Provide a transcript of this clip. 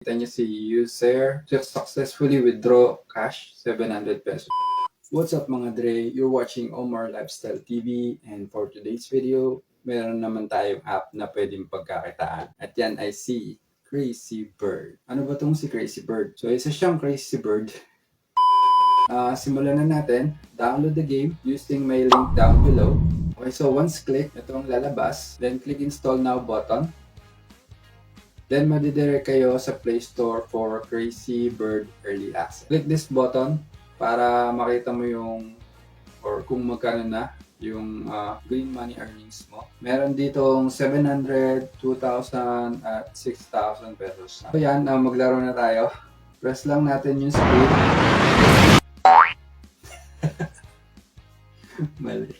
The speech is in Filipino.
Kita niyo si user successfully withdraw cash 700 pesos. What's up mga Dre? You're watching Omar Lifestyle TV and for today's video, meron naman tayong app na pwedeng pagkakitaan. At yan ay si Crazy Bird. Ano ba tong si Crazy Bird? So isa siyang Crazy Bird. Simulan na natin. Download the game using my link down below. Okay, so once click, itong lalabas. Then click install now button. Then madidirect kayo sa Play Store for Crazy Bird Early Access. Click this button para makita mo yung or kung magkano na yung green money earnings mo. Meron ditong 700, 2,000 at 6,000 pesos. So yan, maglaro na tayo. Press lang natin yung screen. Mali.